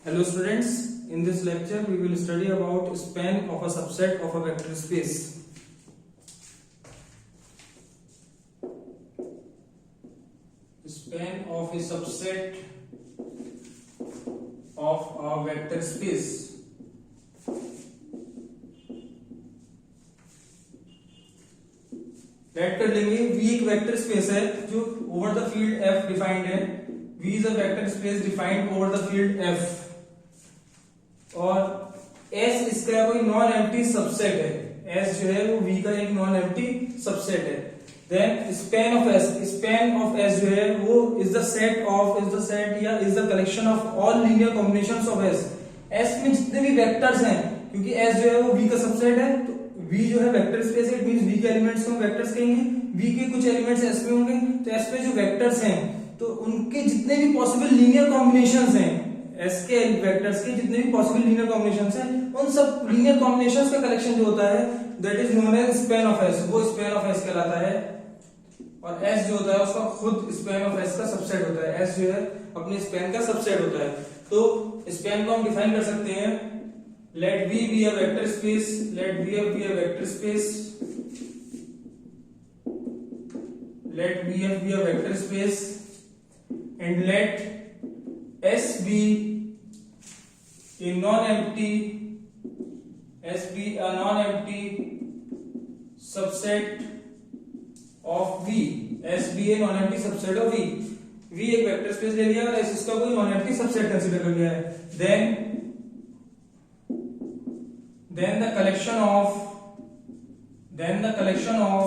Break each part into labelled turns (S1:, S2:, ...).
S1: Hello students, in this lecture we will study about span of a subset of a vector space. Span of a subset of a vector space. Let कर लेंगे V एक vector space है जो over the field F defined है. V is a vector space defined over the field F और S इसका कोई non empty subset है. S जो है वो V का एक नॉन एम्प्टी सबसेट है. देन स्पैन ऑफ S जो है वो इज द सेट या is the collection of all linear combinations of S. S में जितने भी वेक्टर्स हैं, क्योंकि S जो है वो V का सबसेट है, तो V जो है वेक्टर स्पेस है, इट मींस V के एलिमेंट्स को हम वेक्टर्स कहेंगे. V के कुछ एलिमेंट्स S में होंगे, तो S में जो वेक्टर्स हैं तो उनके जितने भी पॉसिबल लीनियर कॉम्बिनेशंस हैं, S के वेक्टर्स के जितने भी पॉसिबल लीनियर कॉम्बिनेशंस हैं, उन सब लीनियर कॉम्बिनेशंस का कलेक्शन जो होता है that is known as span of S. वो स्पैन ऑफ S कहलाता है. और S जो होता है उसका खुद स्पैन ऑफ S का सबसेट होता है. S जो है अपने स्पैन का सबसेट होता है. तो स्पैन को हम डिफाइन कर सकते हैं. Let V be a vector space. Let VF be a vector space. Let VF be a vector space, and let S be a non-empty. S be a non-empty subset of V. S be a non-empty subset of V. V एक vector space ले लिया और S इसका कोई non-empty subset consider कर लिया है. Then the collection of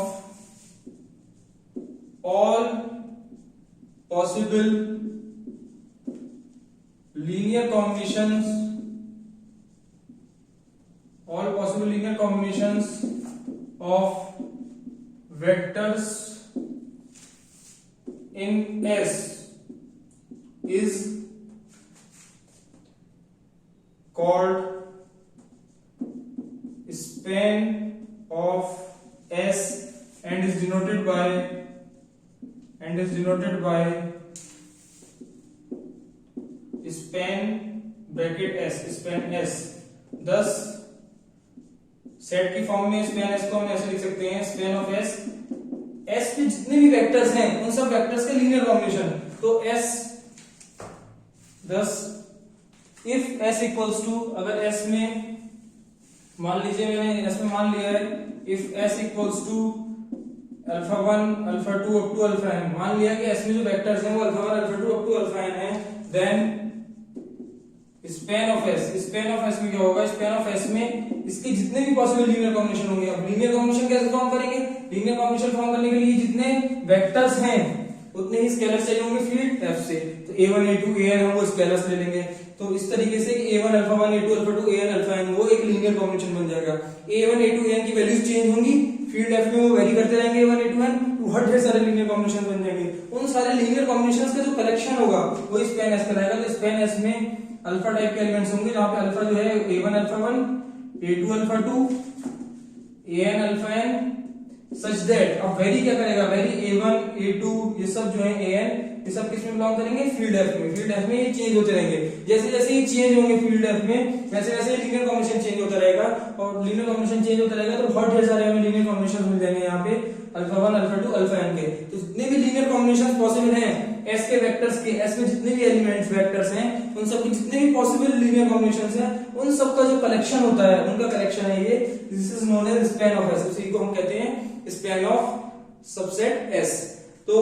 S1: all possible linear combinations of vectors in S is called span of S and is denoted by span bracket S, span S. thus set की form में span S को हम ऐसे लिख सकते हैं, span of S. S में जितने भी वेक्टर्स हैं उन सब वेक्टर्स के लीनियर कॉम्बिनेशन. तो S thus if S equals to, अगर S में मान लीजिए मैंने S में मान लिया है if S equals to alpha 1 alpha 2 up to alpha n, मान लिया कि S में जो वेक्टर्स हैं वो alpha 1 alpha 2 up to alpha n है. देन स्पैन ऑफ S में क्या होगा? स्पैन ऑफ S में इसके जितने भी पॉसिबल लीनियर कॉम्बिनेशन होंगे. अब लीनियर कॉम्बिनेशन कैसे फॉर्म करेंगे? लीनियर कॉम्बिनेशन फॉर्म करने के लिए जितने वेक्टर्स हैं उतने ही स्केलर्स चाहिए होंगे फील्ड F से. तो A1 A2 AN हम वो स्केलर्स ले लेंगे. तो इस तरीके से A1 alpha 1 A2 alpha 2 AN alpha n वो एक लीनियर कॉम्बिनेशन बन जाएगा. A1 A2 AN की वैल्यूज चेंज होंगी, फील्ड F में वो वेरी करते रहेंगे A1 A2 AN, बहुत ढेर सारे लीनियर कॉम्बिनेशन बन जाएंगे. उन सारे लीनियर कॉम्बिनेशंस का जो कलेक्शन होगा वो स्पैन S कहलाएगा. तो स्पैन S में अल्फा टाइप के एलिमेंट्स होंगे जहां पे अल्फा जो है A1 alpha 1 A2 alpha 2 AN alpha n such that. अब वेरी क्या करेगा? वेरी A1 A2 ये सब जो है AN ये सब किस में बिलोंग करेंगे? फील्ड F में. फील्ड F में ये चेंज होते रहेंगे. जैसे जैसे ये चेंज होंगे फील्ड F में वैसे वैसे लीनियर कॉम्बिनेशन चेंज होता रहेगा. और लीनियर कॉम्बिनेशन चेंज होता रहेगा तो बहुत ढेर सारे हमें लीनियर कॉम्बिनेशन मिल जाएंगे यहाँ पे अल्फा 1 अल्फा 2 अल्फा n के. तो जितने भी लीनियर कॉम्बिनेशन पॉसिबल हैं S के वेक्टर्स के, S में जितने भी एलिमेंट्स वेक्टर्स हैं उन सब के जितने भी पॉसिबल लीनियर कॉम्बिनेशंस हैं उन सब का जो कलेक्शन होता है उनका कलेक्शन है ये. This is known as span of S. इसी को हम कहते हैं स्पैन ऑफ सबसेट S. तो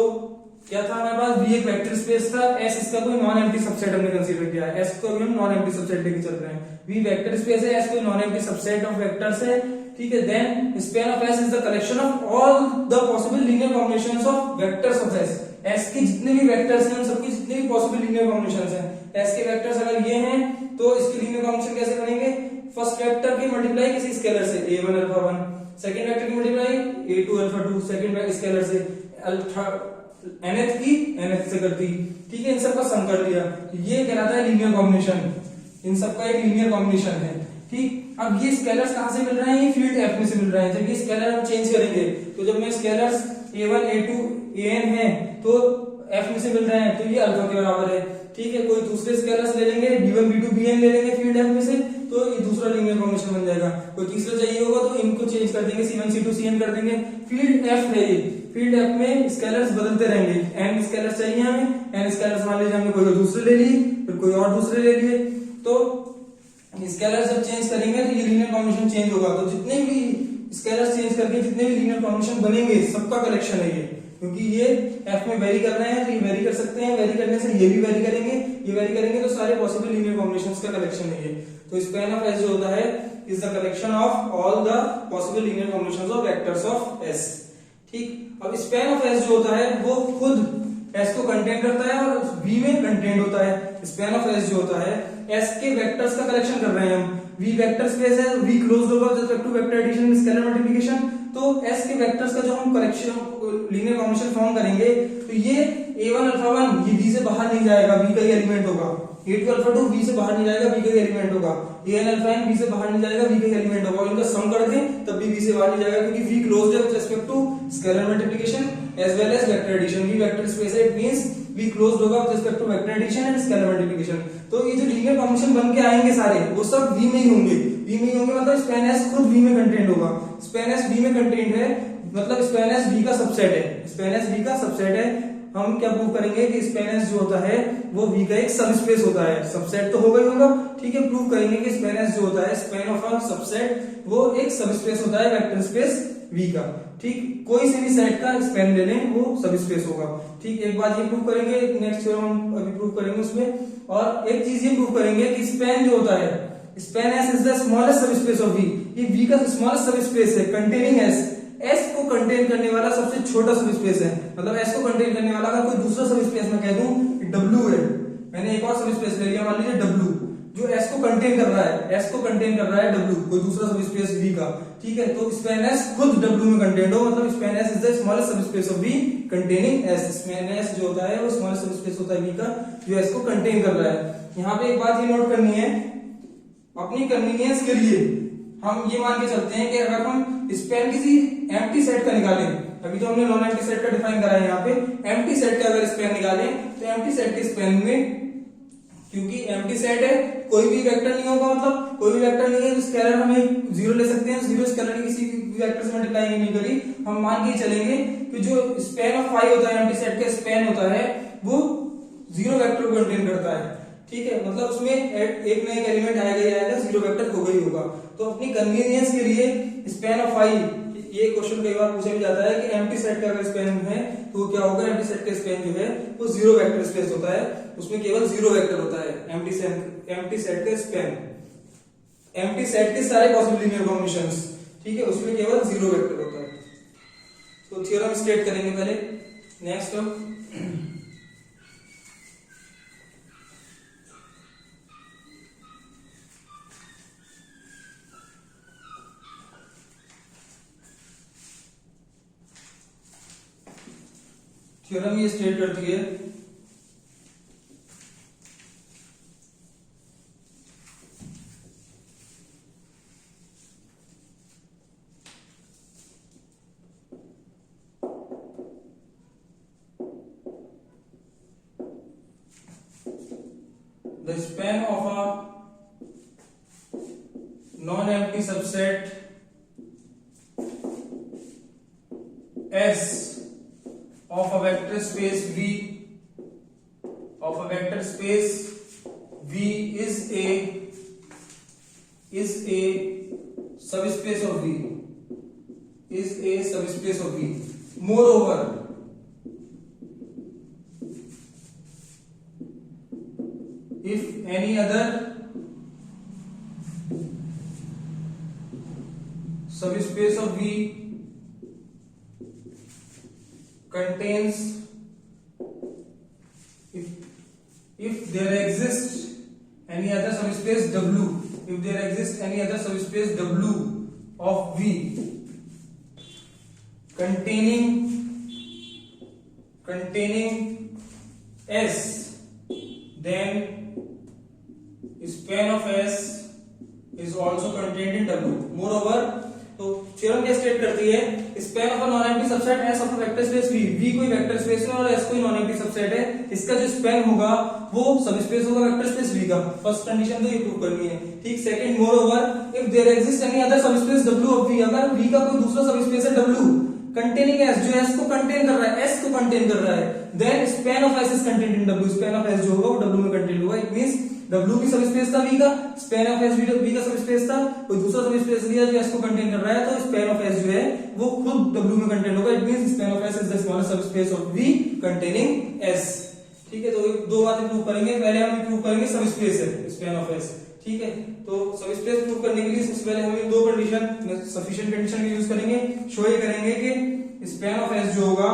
S1: क्या था हमारे पास? V एक वेक्टर स्पेस था, S इसका कोई नॉन एम्प्टी सबसेट हमने कंसीडर किया है. S को भी हम नॉन एम्प्टी सबसेट लेके चल रहे हैं. V वेक्टर स्पेस है, S कोई non empty subset of vectors है. ठीक है. Then span of S is the collection of all the possible linear combinations of vectors of S. S के जितने भी वेक्टर्स हैं उन सबके जितने भी पॉसिबल लीनियर कॉम्बिनेशंस हैं. S के वेक्टर्स अगर ये हैं तो इसके लीनियर कॉम्बिनेशन कैसे बनेंगे? फर्स्ट वेक्टर की मल्टीप्लाई किसी स्केलर से A1 अल्फा 1, सेकंड वेक्टर की multiply A2 alpha 2 second scalar से, अल्फा nth की nth से करती. ठीक है. इन सब का सम कर दिया. ये कहलाता है लीनियर कॉम्बिनेशन. इन सब का एक लीनियर कॉम्बिनेशन है. ठीक. अब ये स्केलर्स कहां से मिल रहे हैं? ये फील्ड F में से मिल रहे हैं. जब ये स्केलर हम चेंज करेंगे तो जब मैं स्केलर्स A1 A2 AN है तो f में से मिल रहे हैं तो ये अल्फा के बराबर है। ठीक है, कोई दूसरे स्केलर्स ले लेंगे, b1 b2 bn ले लेंगे फील्ड f में से, तो ये दूसरा लीनियर कॉम्बिनेशन बन जाएगा। कोई तीसरा चाहिए होगा तो इनको चेंज कर देंगे, c1 c2 cn कर देंगे। फील्ड f है ये, फील्ड f में स्केलर्स बदलते रहेंगे, n स्केलर्स चाहिए हमें, n स्केलर्स मान लीजिए हमने कोई दूसरे ले लिए, फिर कोई और दूसरे ले लिए, तो स्केलर्स जब चेंज करेंगे तो ये लीनियर कॉम्बिनेशन चेंज होगा। तो जितने भी स्केलर्स चेंज करके जितने भी लीनियर कॉम्बिनेशन बनेंगे सबका कलेक्शन है ये, क्योंकि ये f में वेरी कर रहे हैं तो ये वेरी कर सकते हैं, वेरी करने से ये भी वेरी करेंगे, ये वेरी करेंगे, तो सारे पॉसिबल लीनियर कॉम्बिनेशंस का कलेक्शन है ये। तो स्पैन ऑफ s जो होता है is the collection of all the possible linear combinations of vectors of s। ठीक, अब स्पैन ऑफ s जो होता है वो खुद s को कंटेन करता है और v में कंटेंट होता है। स्पैन ऑफ s जो होता है s के वेक्टर्स का कलेक्शन कर रहे हैं हम, v वेक्टर स्पेस है, v क्लोज्ड होगा with respect to vector addition scalar multiplication, तो s के वेक्टर्स का जो हम कलेक्शन लीनियर कॉम्बिनेशन फॉर्म करेंगे तो ये a1 अल्फा 1 ये v से बाहर नहीं जाएगा, v का ही एलिमेंट होगा, a2 अल्फा 2 v से बाहर नहीं जाएगा, v का ही एलिमेंट होगा, an अल्फा n v से बाहर नहीं जाएगा, v का ही एलिमेंट होगा, और इनका सम कर दें तब भी v से बाहर नहीं जाएगा, क्योंकि v क्लोज्ड है with respect to scalar multiplication as well as vector addition. v vector space है, इट मींस v क्लोज्ड होगा with respect to vector addition and scalar multiplication. तो ये जो लीनियर कॉम्बिनेशन बन के आएंगे सारे वो सब v में ही होंगे, v में ही होंगे, मतलब स्पैन s खुद v में कंटेंट होगा। स्पैन s v में कंटेंट है मतलब स्पैन s v का सबसेट है, स्पैन s v का सबसेट है। हम क्या प्रूव करेंगे कि स्पैन s जो होता है वो v का एक सब स्पेस होता है, सबसेट तो होगा ही होगा। ठीक है, प्रूव करेंगे कि स्पैन s जो होता है स्पैन ऑफ अ सबसेट वो एक सब स्पेस होता है वेक्टर स्पेस v का। ठीक, कोई से भी सेट का स्पैन ले लें वो सब स्पेस होगा। ठीक, एक बात ये प्रूव करेंगे, नेक्स्ट थ्योरम हम अभी प्रूव करेंगे उसमें। और एक चीज ये प्रूव करेंगे कि स्पैन जो होता है span s is the smallest sub space of v, ये v का स्मॉलेस्ट सब स्पेस है कंटेनिंग s, s को कंटेन करने वाला सबसे छोटा सब स्पेस है, मतलब s को कंटेन करने वाला अगर कोई दूसरा सब स्पेस मैं कह दूं w है, मैंने एक और सब स्पेस ले लिया मान लीजिए w, जो s को कंटेन कर रहा है, s को कंटेन कर रहा है w, कोई दूसरा सब स्पेस v का। ठीक है, तो स्पैन s खुद w में कंटेंट हो, मतलब span s is the smallest sub space of v containing s। Span s जो होता है वो स्मॉलेस्ट सब स्पेस होता है v का जो s को कंटेन कर रहा है। यहाँ पे एक बात ये नोट करनी है, अपनी कन्वीनियंस के लिए हम ये मान के चलते हैं कि अगर हम स्पैन किसी एम्प्टी सेट का निकालें, अभी तो हमने नॉन एम्प्टी सेट का डिफाइन करा है, यहाँ पे एम्प्टी सेट का अगर स्पैन निकालें तो एम्प्टी सेट के स्पैन में, क्योंकि एम्प्टी सेट है कोई भी वेक्टर नहीं होगा, मतलब कोई भी वेक्टर नहीं है तो स्केलर हमें जीरो ले सकते हैं, जीरो स्केलर की किसी भी वेक्टर से मल्टीप्लाई नहीं करी, हम मान के चलेंगे कि जो स्पैन ऑफ फाई होता है एम्प्टी सेट का स्पैन होता है वो जीरो वेक्टर को कंटेन करता है। ठीक है, मतलब उसमें एक ना एक एलिमेंट आएगा ही आएगा, जीरो वेक्टर होगा ही होगा। तो अपनी कन्वीनियंस के लिए स्पैन ऑफ फाई, ये क्वेश्चन कई बार पूछा भी जाता है कि एम्प्टी सेट का अगर स्पैन है तो क्या होगा, एम्प्टी सेट का स्पैन जो है वो जीरो वेक्टर स्पेस होता है, उसमें केवल जीरो वेक्टर होता है एम्प्टी सेट का स्पैन, एम्प्टी सेट के सारे पॉसिबल लीनियर कॉम्बिनेशंस। ठीक है, उसमें केवल जीरो वेक्टर होता है। तो थ्योरम स्टेट करेंगे पहले, नेक्स्ट थ्योरम ये स्टेट करती है the span of a non-empty subset S of a vector space V is a subspace of V, is a subspace of V. Moreover, if any other subspace of V contains, if there exists any other subspace W, if there exists any other subspace W of V containing S, then span of S is also contained in W. Moreover, तो theorem क्या state करती है, span of a non empty subset S of a vector space V, V कोई vector space है और S कोई non empty subset है, इसका जो स्पैन होगा वो सब स्पेस होगा वेक्टर स्पेस वी का। फर्स्ट कंडीशन तो ये प्रूव करनी है, ठीक। Second, moreover if there exist any other subspace W of V, अगर V का कोई दूसरा सब स्पेस है W कंटेनिंग S, जो S को कंटेन कर रहा है, S को कंटेन कर रहा है, then span of S is contained in W, span of S जो होगा वो W में कंटेन होगा। इट मींस W की सब स्पेस था V का, स्पैन ऑफ S V का सब स्पेस था, कोई दूसरा सब स्पेस लिया जो S को कंटेन कर रहा है, तो स्पैन ऑफ S जो है वो खुद W में कंटेन होगा। It means span of S is the smallest sub space of V containing S, ठीक है। तो दो बातें प्रूव करेंगे, पहले हम प्रूव करेंगे सब स्पेस है स्पैन ऑफ S, ठीक है। तो सब स्पेस प्रूव करने के लिए सबसे पहले हम दो कंडीशन सफिशिएंट कंडीशन का यूज करेंगे। शो ये करेंगे कि स्पैन ऑफ S जो होगा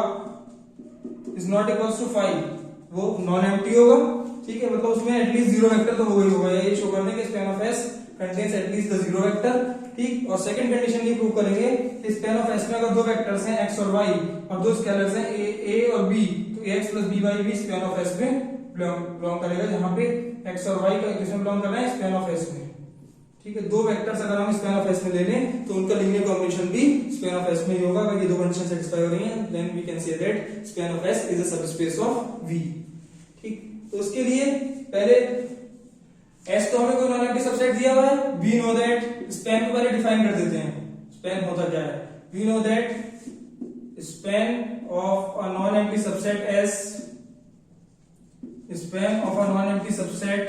S1: इज नॉट इक्वल्स टू 5, वो नॉन एम्प्टी होगा, ठीक है। मतलब उसमें एटलीस्ट जीरो वेक्टर तो होगा ही होगा, ये शो करने के span of S contains at least the zero vector, ठीक। और सेकंड कंडीशन ये प्रूव करेंगे कि स्पैन ऑफ S में अगर दो वेक्टर्स हैं x और y और दो स्केलर्स हैं a और b, तो ax plus by भी स्पैन ऑफ S में बिलोंग करेगा, जहां पे x और y का किसमें बिलोंग कर रहा है, स्पैन ऑफ S में, ठीक है। दो वेक्टर्स अगर हम स्पैन ऑफ S में ले लें तो उनका लीनियर कॉम्बिनेशन भी स्पैन ऑफ S में ही होगा। अगर ये दो कंडीशन सेटिस्फाई हो रही हैं then we can say that span of S is a subspace of V, ठीक। तो उसके लिए पहले S तो हमें कोई नॉन एम्प्टी सबसेट दिया हुआ है, वी नो दैट स्पैन को पहले डिफाइन कर देते हैं, स्पैन होता क्या है। We know that span of a non empty subset S, span of a non empty subset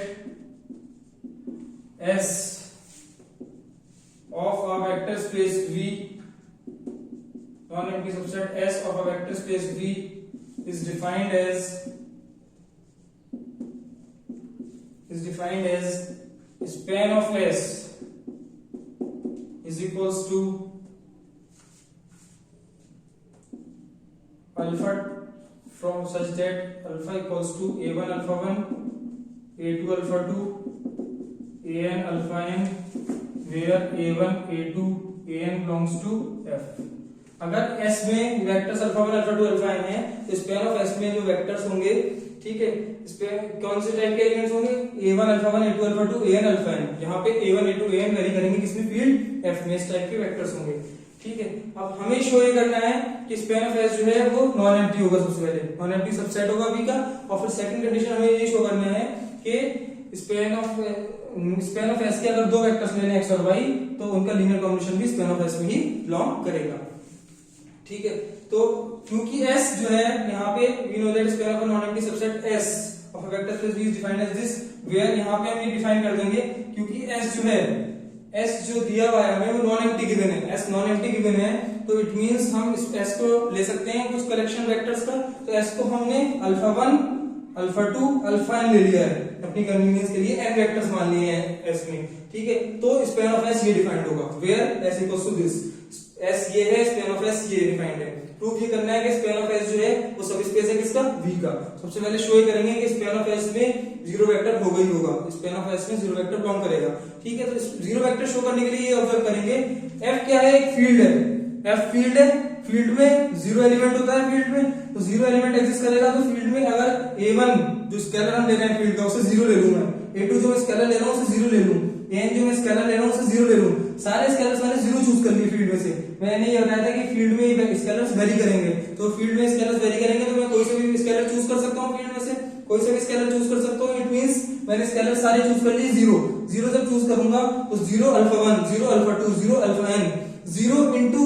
S1: S of a vector space V, non-empty subset S of a vector space V is defined as span of S is equals to alpha from such that alpha equals to a1 alpha 1, a2 alpha 2, an alpha n, where a1 a2 an belongs to F। अगर S में vectors alpha 1 alpha 2 alpha n है तो span of S में जो vectors होंगे, ठीक है, इसमें कौन से टाइप के एलिमेंट्स होंगे, a1 alpha 1 a2 alpha 2 an alpha n, यहाँ पे a1 a2 an वेरी करेंगे किसमें, फील्ड F में, इस टाइप के वेक्टर्स होंगे, ठीक है। अब हमें शो ये करना है कि स्पैन ऑफ S जो है वो नॉन एम्प्टी होगा, सबसे पहले नॉन एम्प्टी सबसेट होगा V का, और फिर सेकंड कंडीशन हमें ये शो करना है कि स्पैन ऑफ S के अगर दो वेक्टर्स लेने x और y तो उनका लीनियर कॉम्बिनेशन भी स्पैन ऑफ S में ही बिलोंग करेगा, ठीक है। तो क्योंकि S जो है यहाँ पे we know that span of a non empty subset S of a vector space V is defined as this, where यहाँ पे हम ये डिफाइन कर देंगे क्योंकि S जो है, S जो दिया हुआ है हमें वो नॉन एम्प्टी गिवन है, S नॉन एम्प्टी गिवन है, तो इट मींस हम इस S को ले सकते हैं कुछ कलेक्शन वेक्टर्स का। तो S को हमने अल्फा 1 अल्फा 2 अल्फा n ले लिया है अपनी कन्वीनियंस के लिए, n वेक्टर्स मान लिए हैं S में, ठीक है। तो स्पैन ऑफ S ये डिफाइंड होगा, where S equals to this, S ये है, स्पैन ऑफ S ये डिफाइंड है। प्रूफ ये करना है कि स्पैन ऑफ S जो है वो सब स्पेस है किसका, V का। सबसे पहले शो ये करेंगे कि स्पैन ऑफ S में जीरो वेक्टर होगा ही होगा, स्पैन ऑफ S में जीरो वेक्टर बिलोंग करेगा, ठीक है। तो जीरो वेक्टर शो करने के लिए ये ऑब्जर्व करेंगे, F क्या है, एक फील्ड है, F फील्ड है, फील्ड में जीरो एलिमेंट होता है, फील्ड में तो जीरो एलिमेंट एग्जिस्ट करेगा, तो फील्ड में अगर a1 जो स्केलर हम ले रहे हैं फील्ड का उसे जीरो ले लूं मैं, a2 जो मैं स्केलर ले रहा हूं उसे जीरो ले लूं, an जो मैं स्केलर ले रहा हूं उसे जीरो ले लूं, सारे स्केलर्स मैंने जीरो चूज कर लिए फील्ड में से। मैंने ये बताया था कि फील्ड में स्केलर्स वेरी करेंगे, तो फील्ड में स्केलर्स वेरी करेंगे तो मैं कोई से भी स्केलर चूज कर सकता हूं, फील्ड में से कोई से भी स्केलर चूज कर सकता हूं। इट मींस मैंने स्केलर सारे चूज कर लिए, जीरो जीरो जब चूज करूंगा तो zero alpha 1 zero alpha 2 zero alpha n, zero into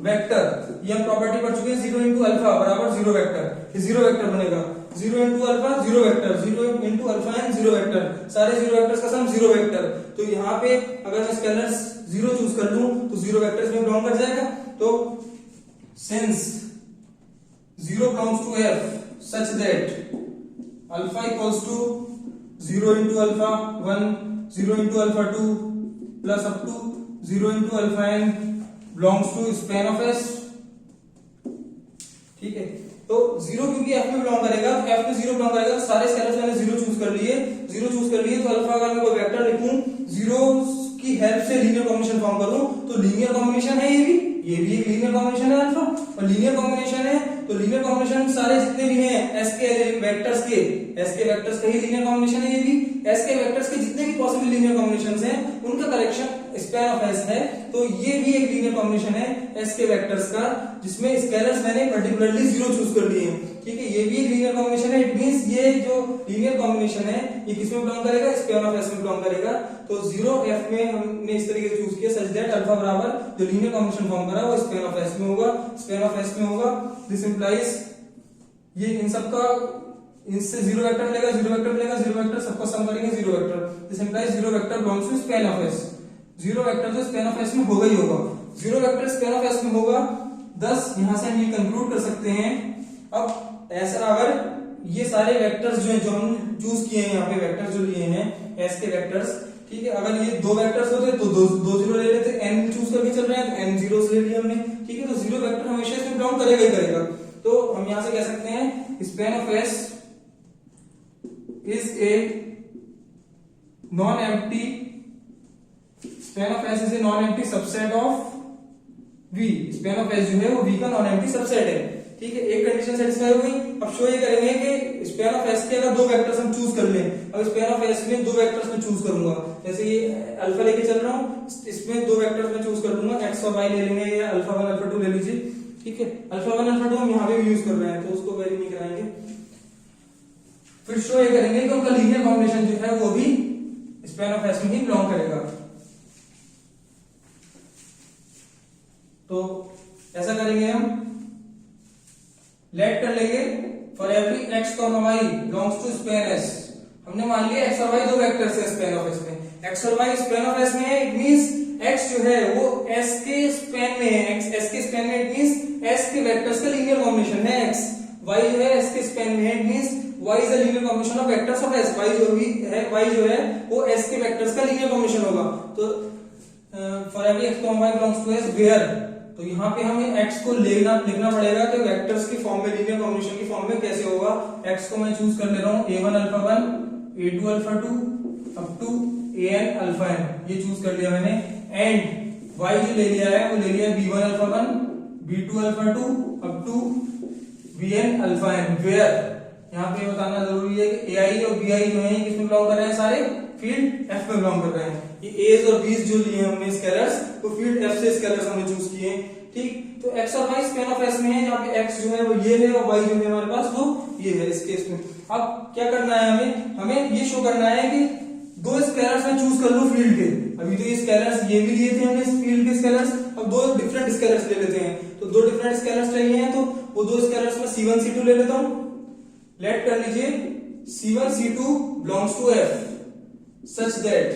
S1: vector, ये हम प्रॉपर्टी पढ़ चुके हैं, जीरो इंटू अल्फा बराबर जीरो वेक्टर, ये जीरो वेक्टर बनेगा, zero into alpha zero vector, zero into alpha n zero vector, सारे जीरो वेक्टर्स का सम जीरो वेक्टर। तो यहाँ पे अगर मैं स्केलर्स जीरो चूज कर लूं तो जीरो वेक्टर्स में बिलोंग कर जाएगा। तो since zero belongs to F such that alpha equals to zero into alpha 1 zero into alpha 2 plus up to zero into alpha n belongs to span of S, ठीक है। तो zero क्योंकि F में belong करेगा, तो F में zero belong करेगा, तो सारे स्केलर्स मैंने जीरो चूज कर लिए, जीरो चूज कर लिए, तो अल्फा अगर मैं कोई वेक्टर लिखूं जीरो की हेल्प से लीनियर कॉम्बिनेशन फॉर्म करूं तो लीनियर कॉम्बिनेशन है ये भी एक लीनियर कॉम्बिनेशन है अल्फा, और लीनियर कॉम्बिनेशन है तो लीनियर कॉम्बिनेशन सारे जितने भी हैं S के वेक्टर्स वेक्टर्स का ही लीनियर कॉम्बिनेशन है ये भी। एस के वेक्टर्स के जितने भी पॉसिबल लीनियर कॉम्बिनेशंस हैं उनका कलेक्शन स्पैन ऑफ एस है। तो ये भी एक लीनियर कॉम्बिनेशन है एस के वेक्टर्स का, जिसमें स्केलर्स मैंने पर्टिकुलरली 0 चूज कर लिए हैं। ठीक है, ये भी एक लीनियर कॉम्बिनेशन है। इट मींस ये जो लीनियर कॉम्बिनेशन है ये किसमें बिलोंग करेगा, स्पैन ऑफ एस में बिलोंग करेगा। तो 0 एफ में हमने इस तरीके से चूज किया सच दैट अल्फा बराबर जो लीनियर कॉम्बिनेशन फॉर्म करा वो स्पैन ऑफ एस में होगा, स्पैन ऑफ एस में होगा। दिस इंप्लाइज ये इन सब का इससे 0 वेक्टर मिलेगा, 0 वेक्टर मिलेगा, 0 वेक्टर सबको सम करेंगे 0 vector. This implies 0 vector belongs to span of S. 0 vector तो स्पैन ऑफ एस में होगा ही होगा, 0 वेक्टर स्पैन ऑफ एस में होगा। thus यहां से हम ये कंक्लूड कर सकते हैं। अब ऐसा अगर ये सारे वेक्टर्स जो हम चूज किए हैं यहाँ पे वेक्टर्स जो लिए हैं एस के वेक्टर्स, ठीक है, अगर ये 2 वेक्टर्स होते तो दो 0 ले लेते, n चूज करके चल रहे हैं तो n जीरोस ले लिए हमने। ठीक है, तो 0 वेक्टर हमेशा इसमें बिलोंग करेगा ही करेगा। तो हम यहां से कह सकते हैं span of S is a non empty, span of S is a non empty subset of V। Span of S जो है वो V का नॉन एम्प्टी सबसेट है। ठीक है, एक कंडीशन सेटिस्फाई हो गई। अब शो ये करेंगे कि स्पैन ऑफ एस के अगर 2 वेक्टर्स हम चूज कर लें, अब स्पैन ऑफ एस में 2 वेक्टर्स में चूज करूंगा, जैसे ये अल्फा लेके चल रहा हूं, इसमें 2 वेक्टर्स में चूज कर लूंगा, एक्स और वाई ले लेंगे या अल्फा 1 अल्फा 2 ले लीजिए। ठीक है, अल्फा 1 अल्फा 2 हम यहाँ पे भी यूज कर रहे हैं तो उसको वेरी नहीं कराएंगे। फिर शो ये करेंगे कि उनका लीनियर कॉम्बिनेशन जो है वो भी स्पैन ऑफ एस में ही बिलोंग करेगा। तो ऐसा करेंगे हम, लेट कर लेंगे for every x comma y belongs to span S. हमने मान लिया एक्स और वाई 2 वेक्टर्स है स्पैन ऑफ एस में, एक्स और वाई स्पैन ऑफ एस में है। इट मींस एक्स जो है वो एस के स्पैन में है, एक्स एस के स्पैन में, इट मींस एस के वेक्टर्स का लीनियर कॉम्बिनेशन है एक्स। वाई जो है एस के स्पैन में है, it means y is the linear combination of vectors of s। y जो भी है, y जो है वो s के वेक्टर्स का लीनियर कॉम्बिनेशन होगा। तो for every x y belongs to s where, तो यहाँ पे हमें x को लिखना पड़ेगा कि वेक्टर्स की फॉर्म में, लीनियर कॉम्बिनेशन की फॉर्म में कैसे होगा। x को मैं चूज कर ले रहा हूँ a1 alpha 1 a2 alpha 2 up to an alpha n, ये चूज कर लिया मैंने। एंड y जो ले लिया है वो ले लिया b1 alpha 1 b2 alpha 2 up to bn alpha n। Where यहाँ पे बताना जरूरी है कि ai और bi जो है किसमें बिलोंग कर रहे हैं, सारे फील्ड f में बिलोंग कर रहे हैं। ये a's और b's जो लिए हमने स्केलर्स, वो फील्ड f से स्केलर्स हमने चूज किए हैं। ठीक, तो x और y स्पैन ऑफ s में है, जहाँ पे x जो है वो ये है और y जो है हमारे पास वो ये है इस केस में। अब क्या करना है हमें ये शो करना है कि 2 स्केलर्स में चूज कर लो फील्ड के। अभी तो ये स्केलर्स ये भी लिए थे हमने फील्ड के स्केलर्स, अब 2 डिफरेंट स्केलर्स ले लेते हैं। तो 2 डिफरेंट स्केलर्स चाहिए हैं, तो वो 2 स्केलर्स में c1 c2 ले लेता हूं। लेट कर लीजिए c1 c2 belongs to f such that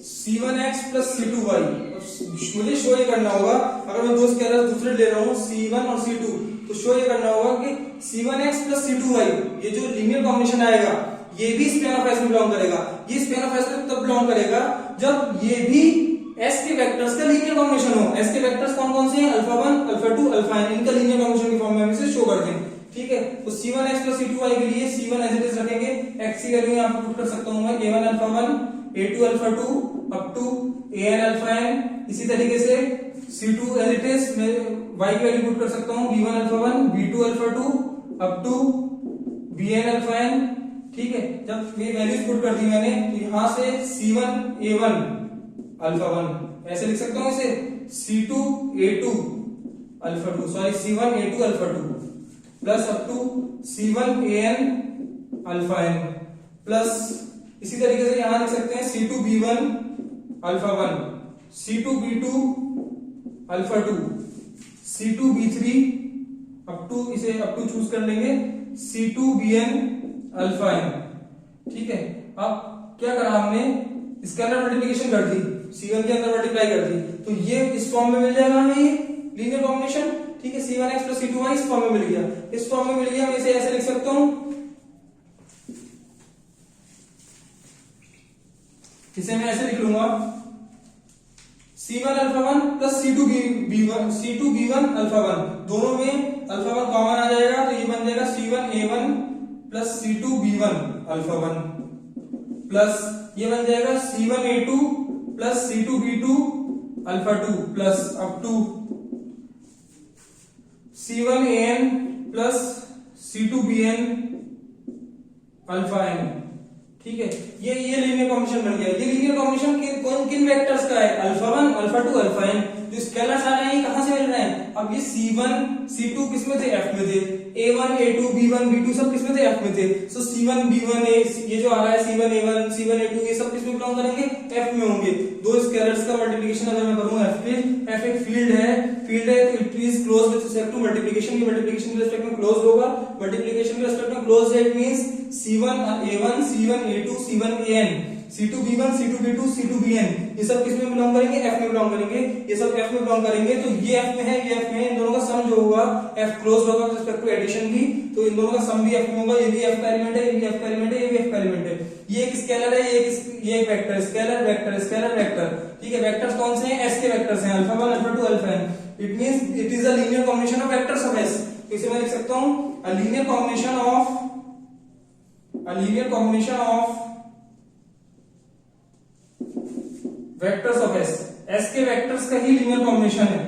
S1: c1x plus c2y। मुझे शो ये करना होगा, अगर मैं 2 स्केलर दूसरे ले रहा हूँ c1 और c2, तो शो ये करना होगा कि c1x प्लस c2y ये जो लीनियर कॉम्बिनेशन आएगा ये भी स्पैन ऑफ s में बिलोंग करेगा। ये स्पैन ऑफ s में तब बिलोंग करेगा जब ये भी s के वेक्टर्स का लीनियर कॉम्बिनेशन हो। s के वेक्टर्स कौन कौन से हैं, अल्फा 1 अल्फा 2 अल्फा n, इनका लीनियर कॉम्बिनेशन की फॉर्म में हम इसे शो करते हैं। ठीक है, तो c1x प्लस c2y के लिए c1 एज इट इज रखेंगे, x की वैल्यू यहां पे पुट कर सकता हूं मैं a1 alpha 1 a2 alpha 2 up to an alpha n। इसी तरीके से c2 एज इट इज मैं y की वैल्यू पुट कर सकता हूं b1 alpha 1 b2 alpha 2 up to bn alpha n। ठीक है, जब ये वैल्यूज पुट कर दी मैंने तो यहां से c1 a1 अल्फा 1 ऐसे लिख सकता हूं इसे, c2 a2 alpha 2 sorry c1 a2 alpha 2 plus up to c1 an alpha n plus इसी तरीके से यहां लिख सकते हैं c2 b1 alpha 1 c2 b2 alpha 2 c2 b3 up to इसे अप टू चूज कर लेंगे c2 bn अल्फा n। ठीक है, अब क्या करा हमने, स्केलर मल्टीप्लिकेशन कर दी, c1 के अंदर मल्टीप्लाई कर दी, तो ये इस फॉर्म में मिल जाएगा हमें ये लीनियर कॉम्बिनेशन। ठीक है, c1x प्लस c2y इस फॉर्म में मिल गया, इस फॉर्म में मिल गया। मैं इसे ऐसे लिख सकता हूं, इसे मैं ऐसे लिख लूंगा c1 alpha 1 plus c2 b1 alpha 1, दोनों में अल्फा 1 कॉमन आ जाएगा तो ये बन जाएगा c1 a1 plus c2 b1 alpha 1 plus ये बन जाएगा c1 a2 plus c2 b2 alpha 2 plus up to c1 an plus c2 bn alpha n. ठीक है, ये लीनियर कॉम्बिनेशन बन गया। ये लीनियर कॉम्बिनेशन किन वेक्टर्स का है? Alpha 1 alpha 2 alpha n. जो स्केलर्स आ रहे हैं ये कहां से मिल रहे हैं? अब ये C1 C2 किसमें थे? F में थे। A1 A2 B1 B2 सब किसमें थे? F में थे। सो C1 B1 A ये जो आ रहा है C1 A1 C1 A2 ये सब किसमें बिलोंग करेंगे? F में होंगे। दो स्केलर्स का मल्टीप्लिकेशन अगर मैं करूं F पे, F एक फील्ड है तो it is close with respect to multiplication. ये मल्टीप्लिकेशन के रिस्पेक्ट में क्लोज होगा। मल्टीप्लिकेशन के रिस्पेक्ट में क्लोज है, it means C1 A1 C1 A2 C1 AN C2 B1 C2 B2 C2 BN ये सब किसमें बिलोंग करेंगे? F में बिलोंग करेंगे। ये सब F में बिलोंग करेंगे तो ये F में है, ये F में है। इन दोनों का सम जो होगा F क्लोज होगा विद रिस्पेक्ट टू एडिशन भी, तो इन दोनों का सम भी F में होगा। ये भी F का एलिमेंट है, ये भी F का एलिमेंट है, ये भी F का एलिमेंट है। ये एक स्केलर है, ये एक vector, scalar vector scalar vector. ठीक है, वेक्टर्स कौन से हैं? S के वेक्टर्स हैं, alpha 1 alpha 2 alpha n। It means it is a linear combination of vectors of S। इसे मैं लिख सकता हूं a linear combination of vectors of S। S के वेक्टर्स का ही लीनियर कॉम्बिनेशन है।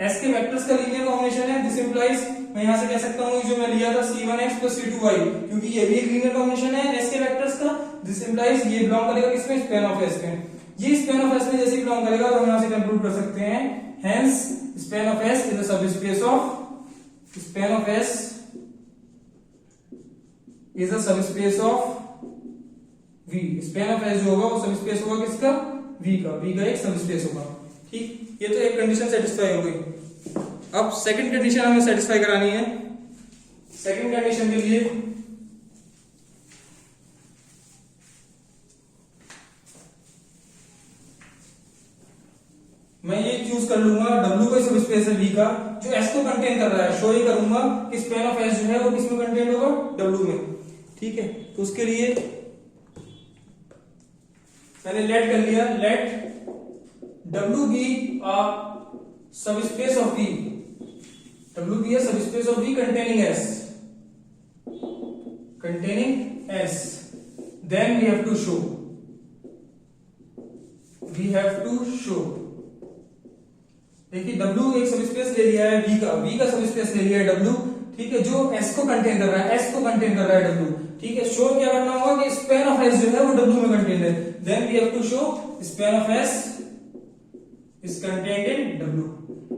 S1: S के वेक्टर्स का लीनियर कॉम्बिनेशन है। दिस इंप्लाइज मैं यहां से कह सकता हूं जो मैं लिया था C1x + C2y, क्योंकि ये भी एक लीनियर कॉम्बिनेशन है S के वेक्टर्स का। दिस इंप्लाइज ये बिलोंग करेगा किसमें? स्पैन ऑफ S में। ये स्पैन ऑफ S में जैसे बिलोंग करेगा तो हम यहां से कंक्लूड कर सकते हैं, hence span of S is a subspace of V। Span of S जो होगा वो सबस्पेस होगा किसका? V का एक सबस्पेस होगा। ठीक, ये तो एक कंडीशन सेटिस्फाई हो गई। अब सेकंड कंडीशन हमें सेटिस्फाई करानी है। सेकंड कंडीशन के लिए मैं ये चूज कर लूंगा, W कोई सबस्पेस है V का जो S को कंटेन कर रहा है। शो ये करूंगा कि स्पैन ऑफ S जो है वो किसमें कंटेन होगा? W में। ठीक है, तो उसके लिए मैंने लेट कर लिया, late W be a subspace of V, W be a subspace of V containing S, then we have to show देखिए W एक सबस्पेस ले लिया है V का सबस्पेस ले लिया है W। ठीक है, जो S को कंटेन कर रहा है W। ठीक है, शो क्या करना होगा कि स्पैन ऑफ S जो है वो W में कंटेन है। Then we have to show span of S is contained in W।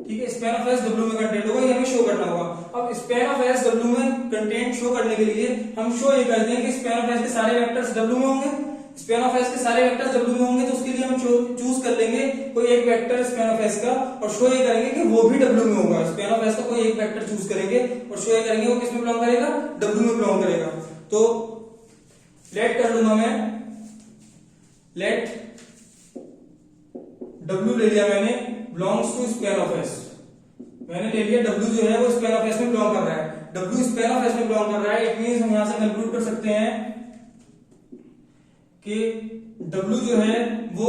S1: ठीक है, स्पैन ऑफ S W में कंटेंट होगा, ये हमें शो करना होगा। अब स्पैन ऑफ S W में कंटेंट शो करने के लिए हम शो ये करते हैं कि स्पैन ऑफ S के सारे वेक्टर्स W में होंगे। स्पैन ऑफ S के सारे वेक्टर्स W में होंगे तो उसके लिए हम चूज कर लेंगे कोई एक वेक्टर स्पैन ऑफ S का और शो ये करेंगे कि वो भी W में होगा। स्पैन ऑफ S का कोई एक वेक्टर चूज करेंगे और शो ये करेंगे वो किसमें बिलोंग करेगा? W में बिलोंग करेगा। तो लेट कर लूंगा मैं, लेट W ले लिया मैंने, belongs to span of S। मैंने ले लिया W जो है वो स्पैन ऑफ S में बिलोंग कर रहा है। W स्पैन ऑफ S में बिलोंग कर रहा है, इट मींस हम यहां से कंक्लूड कर सकते हैं कि W जो है वो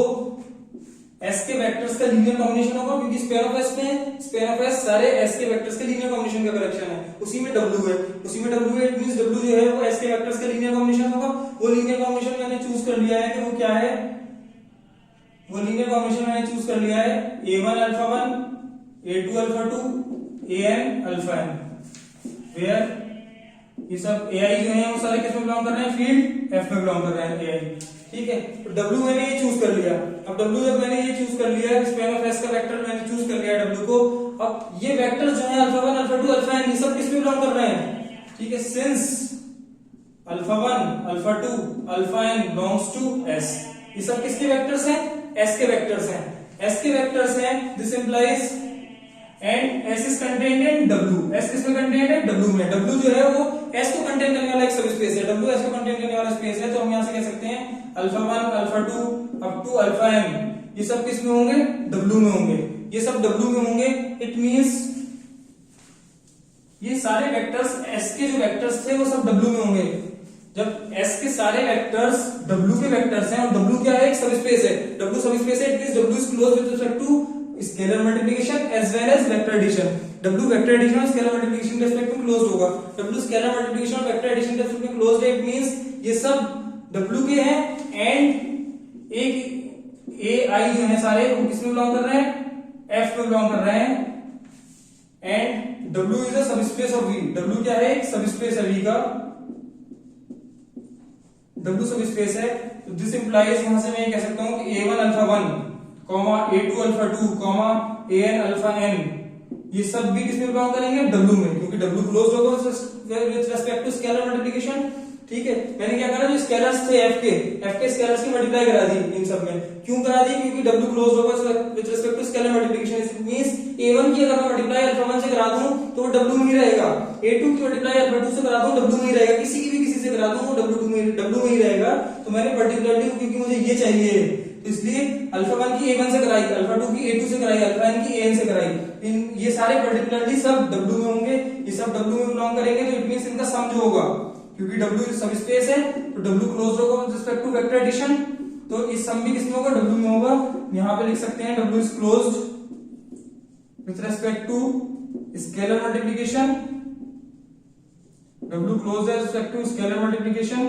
S1: S के वेक्टर्स का लीनियर कॉम्बिनेशन होगा, क्योंकि स्पैन ऑफ S सारे S के वेक्टर्स के लीनियर कॉम्बिनेशन का कलेक्शन है। उसी में W है, इट मींस W जो है वो S के वेक्टर्स का लीनियर कॉम्बिनेशन होगा। वो लीनियर कॉम्बिनेशन मैंने चूज कर लिया है कि वो क्या है, वो लीनियर कॉम्बिनेशन मैंने चूज कर लिया है A1 alpha 1 A2 alpha 2 AN alpha n, where ये सब AI जो है वो सारे किसमें बिलोंग कर रहे हैं? फील्ड F में बिलोंग कर रहे हैं AI। ठीक है, तो W मैंने ये चूज कर लिया। अब W जब मैंने ये चूज कर लिया, स्पैन ऑफ S का वेक्टर मैंने चूज कर लिया W को। अब ये वेक्टर्स जो है अल्फा 1 अल्फा 2 अल्फा n ये सब किसमें बिलोंग कर रहे हैं? ठीक है, since alpha 1 alpha 2 alpha n belongs to S, ये सब किसके वेक्टर्स हैं? S के वेक्टर्स हैं। This implies and S is contained in W। S किसमें कंटेन्ड है? W में। W जो है वो S को कंटेन करने वाला एक सबस्पेस है। W S को कंटेन करने वाला स्पेस है, तो हम यहां से कह सकते हैं alpha 1 alpha 2 up to alpha m ये सब किसमें होंगे? W में होंगे। ये सब W में होंगे, इट मींस ये सारे वेक्टर्स S के जो वेक्टर्स थे वो सब W में होंगे। जब S के सारे वेक्टर्स W के वेक्टर्स हैं और W क्या है? एक सबस्पेस है। W सबस्पेस है, it means W is close with respect to scalar multiplication as well as vector addition. W vector addition और स्केलर मल्टीप्लिकेशन के रिस्पेक्ट में क्लोज्ड होगा। W स्केलर मल्टीप्लिकेशन और वेक्टर एडिशन के रिस्पेक्ट में closed है, it means ये सब W के हैं एंड एक AI जो है सारे वो किसमें बिलोंग कर रहे हैं? F में बिलोंग कर रहे हैं। And W is a subspace of V। W क्या है? एक सबस्पेस है V का। W सब स्पेस है, तो दिस इंप्लाइज यहां से मैं कह सकता हूं कि A1 alpha 1, A2 alpha 2, AN alpha n, ये सब भी किसमें बिलोंग करेंगे? W में, क्योंकि W क्लोज होगा with respect to scalar multiplication. ठीक है, मैंने क्या करा, जो स्केलर्स थे f के स्केलर्स की मल्टीप्लाई करा दी इन सब में। क्यों करा दी? क्योंकि W क्लोज होगा with respect to scalar multiplication. It means A1 की अगर मैं मल्टीप्लाई अल्फा 1 से करा दूं तो वो W में ही रहेगा, A2 की मल्टीप्लाई अल्फा 2 से करा दूं W में ही रहेगा, किसी की भी किसी से करा दूं वो W में ही रहेगा। तो मैंने पर्टिकुलरली, क्योंकि मुझे ये चाहिए, तो इसलिए अल्फा 1 की A1 से कराई, अल्फा 2 की A2 से कराई, अल्फा n की AN से कराई। ये सारे पर्टिकुलरली सब W में होंगे, ये सब W में बिलोंग करेंगे। तो इट मींस इनका सम जो होगा, क्योंकि W सब स्पेस है तो W क्लोज होगा with respect to vector addition, तो इस सम भी किसमें होगा? W में होगा। यहां पे लिख सकते हैं W is closed with respect to scalar multiplication, W closed है with respect to scalar multiplication.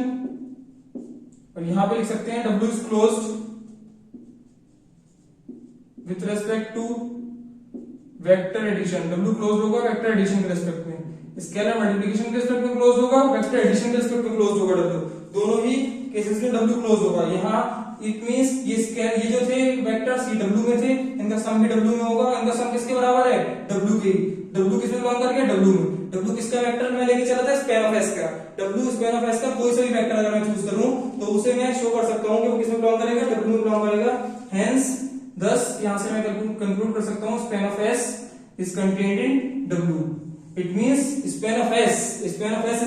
S1: और यहां पे लिख सकते हैं W is closed with respect to vector addition. W close होगा वेक्टर एडिशन के रेस्पेक्ट में, स्केलर मल्टीप्लिकेशन के रेस्पेक्ट में क्लोज होगा, वेक्टर एडिशन के रेस्पेक्ट में क्लोज होगा W, दोनों ही केसेस में W क्लोज होगा। यहाँ इट मींस ये जो थे वेक्टर्स, ये W में थे, इनका सम भी W में होगा। इनका सम किसके बराबर है? W के। W किसमें बिलोंग कर गया? W में। W किसका वेक्टर मैं लेके चला था? स्पैन ऑफ S का। W स्पैन ऑफ S का कोई सा भी वेक्टर अगर मैं चूज करूं तो उसे मैं शो कर सकता हूं कि वो किसमें बिलोंग करेगा? W में बिलोंग करेगा। हेंस thus यहां से मैं कंक्लूड कर सकता हूं span of S is contained in W. It means span of S is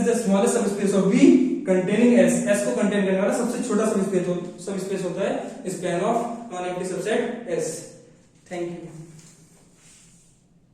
S1: the smallest subspace of V containing S. S को कंटेन करने वाला सबसे छोटा सबस्पेस होता है span of non-empty subset S. Thank you.